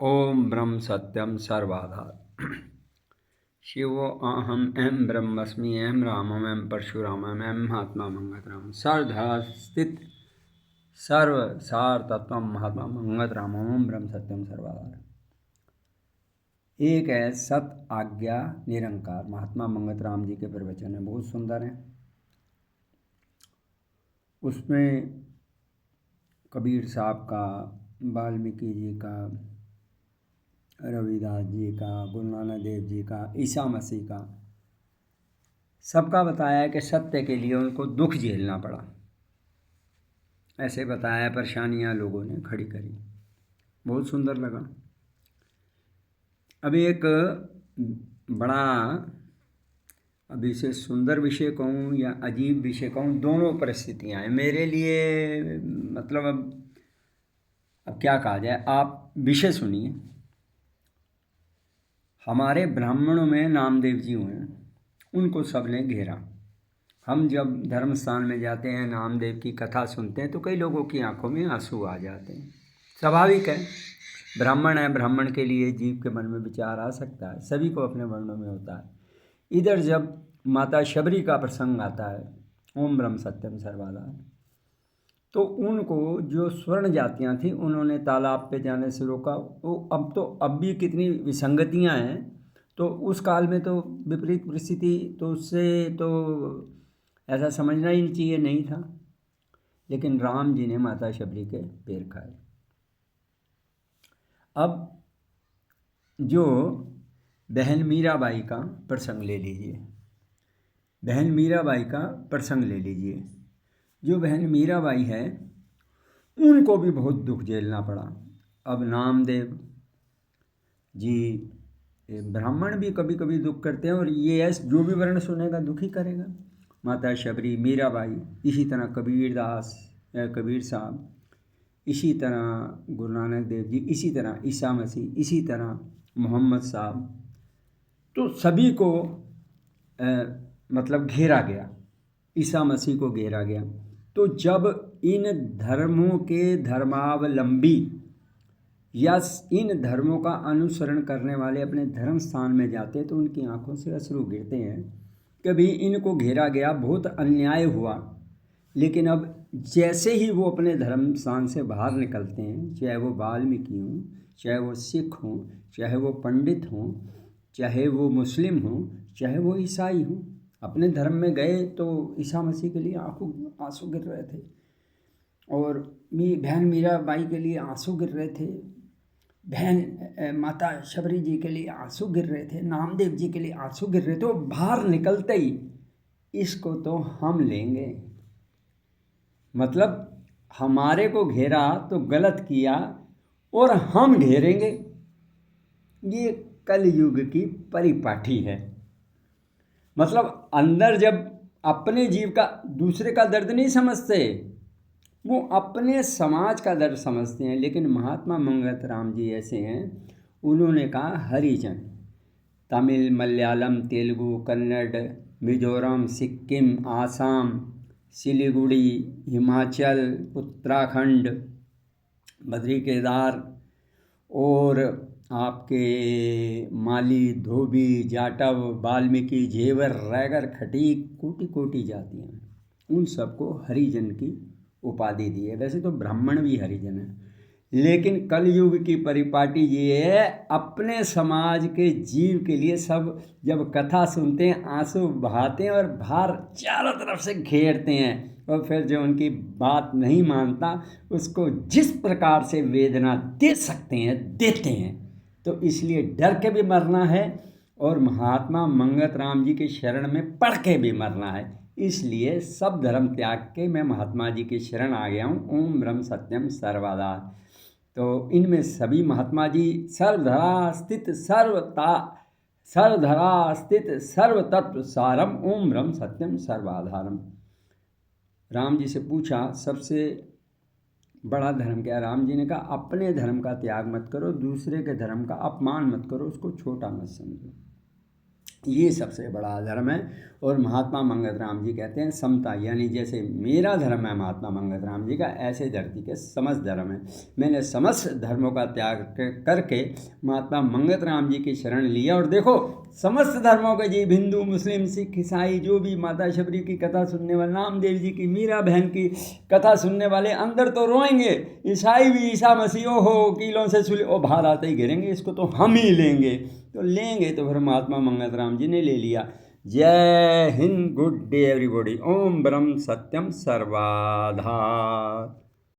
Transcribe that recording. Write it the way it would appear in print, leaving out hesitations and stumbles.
ओम ब्रह्म सत्यम सर्वाधार। शिवो अहम M ब्रह्मस्मि M रामम M परशुरामम M महात्मा मंगतराम सर्वधा स्थित सर्व सार तत्व महात्मा मंगतरामम ओम ब्रह्म सत्यम सर्वाधार। एक है सत आज्ञा निरंकार। महात्मा मंगतराम जी के प्रवचन है, बहुत सुंदर है। उसमें कबीर साहब का, वाल्मीकि जी का, रविदास जी का, गुरु नानक देव जी का, ईसा मसीह का, सबका बताया है कि सत्य के लिए उनको दुख झेलना पड़ा। ऐसे बताया, परेशानियां लोगों ने खड़ी करी, बहुत सुंदर लगा। अभी एक बड़ा, अभी से सुंदर विषय कहूँ या अजीब विषय कहूँ, दोनों परिस्थितियाँ हैं मेरे लिए। मतलब अब क्या कहा जाए, आप विषय सुनिए। हमारे ब्राह्मणों में नामदेव जी हुए, उनको सबने घेरा। हम जब धर्म स्थान में जाते हैं, नामदेव की कथा सुनते हैं तो कई लोगों की आंखों में आंसू आ जाते हैं। स्वाभाविक है, ब्राह्मण है, ब्राह्मण के लिए जीव के मन में विचार आ सकता है, सभी को अपने वर्णों में होता है। इधर जब माता शबरी का प्रसंग आता है, ओम ब्रह्म सत्यम सर्वदा, तो उनको जो स्वर्ण जातियाँ थीं उन्होंने तालाब पे जाने से रोका। वो अब भी कितनी विसंगतियाँ हैं, तो उस काल में तो विपरीत परिस्थिति, तो उससे तो ऐसा समझना ही चाहिए नहीं था, लेकिन राम जी ने माता शबरी के पैर खाए। अब जो बहन मीराबाई का प्रसंग ले लीजिए, बहन मीराबाई का प्रसंग ले लीजिए। जो बहन मीराबाई है, उनको भी बहुत दुख झेलना पड़ा। अब नामदेव जी, ब्राह्मण भी कभी कभी दुख करते हैं, और ये जो भी वर्ण सुनेगा दुख ही करेगा। माता शबरी, मीराबाई, इसी तरह कबीरदास, कबीर साहब, इसी तरह गुरु नानक देव जी, इसी तरह ईसा मसीह, इसी तरह मोहम्मद साहब, तो सभी को मतलब घेरा गया, ईसा मसीह को घेरा गया। तो जब इन धर्मों के धर्मावलंबी या इन धर्मों का अनुसरण करने वाले अपने धर्म स्थान में जाते तो उनकी आंखों से अश्रु गिरते हैं। कभी इनको घेरा गया, बहुत अन्याय हुआ, लेकिन अब जैसे ही वो अपने धर्म स्थान से बाहर निकलते हैं, चाहे वो वाल्मीकि हों, चाहे वो सिख हों, चाहे वो पंडित हों, चाहे वो मुस्लिम हों, चाहे वो ईसाई हों, अपने धर्म में गए तो ईसा मसीह के लिए आंसू गिर रहे थे, और बहन मीराबाई के लिए आंसू गिर रहे थे, बहन माता शबरी जी के लिए आंसू गिर रहे थे, नामदेव जी के लिए आंसू गिर रहे थे। तो बाहर निकलते ही इसको तो हम लेंगे, मतलब हमारे को घेरा तो गलत किया और हम घेरेंगे। ये कलयुग की परिपाटी है। मतलब अंदर जब अपने जीव का, दूसरे का दर्द नहीं समझते, वो अपने समाज का दर्द समझते हैं। लेकिन महात्मा मंगतराम जी ऐसे हैं, उन्होंने कहा हरिजन, तमिल, मलयालम, तेलुगु, कन्नड़, मिजोरम, सिक्किम, आसाम, सिलीगुड़ी, हिमाचल, उत्तराखंड, बद्री केदार, और आपके माली, धोबी, जाटव, वाल्मीकि, झेवर, रैगर, खटीक, कोटि कोटि जातियाँ, उन सबको हरिजन की उपाधि दी है। वैसे तो ब्राह्मण भी हरिजन है, लेकिन कलयुग की परिपाटी ये है, अपने समाज के जीव के लिए सब जब कथा सुनते हैं आंसू बहाते हैं और बाहर चारों तरफ से घेरते हैं, और फिर जो उनकी बात नहीं मानता उसको जिस प्रकार से वेदना दे सकते हैं देते हैं। तो इसलिए डर के भी मरना है और महात्मा मंगतराम जी के शरण में पढ़ के भी मरना है। इसलिए सब धर्म त्याग के मैं महात्मा जी के शरण आ गया हूँ। ओम ब्रह्म सत्यम सर्वदा। तो इनमें सभी महात्मा जी सर्वधरा स्थित सर्वतत्व सारम ओम ब्रह्म सत्यम सर्वाधारम। राम जी से पूछा सबसे बड़ा धर्म क्या है? राम जी ने कहा अपने धर्म का त्याग मत करो, दूसरे के धर्म का अपमान मत करो, उसको छोटा मत समझो। ये सबसे बड़ा धर्म है। और महात्मा मंगत राम जी कहते हैं समता, यानी जैसे मेरा धर्म है महात्मा मंगत राम जी का, ऐसे धरती के समस्त धर्म है। मैंने समस्त धर्मों का त्याग करके महात्मा मंगत राम जी की शरण लिया। और देखो समस्त धर्मों के जीव, हिंदू मुस्लिम सिख ईसाई, जो भी माता शबरी की कथा सुनने वाले, नामदेव जी की, मीरा बहन की कथा सुनने वाले अंदर तो रोएंगे। ईसाई भी ईसा मसीह हो कीलों से सुले, ओ बाहर आते ही गिरेंगे, इसको तो हम ही लेंगे। तो लेंगे तो फिर महात्मा मंगत राम जी ने ले लिया। जय हिंद, गुड डे एवरीबॉडी। ओम ब्रह्म सत्यम सर्वाधा।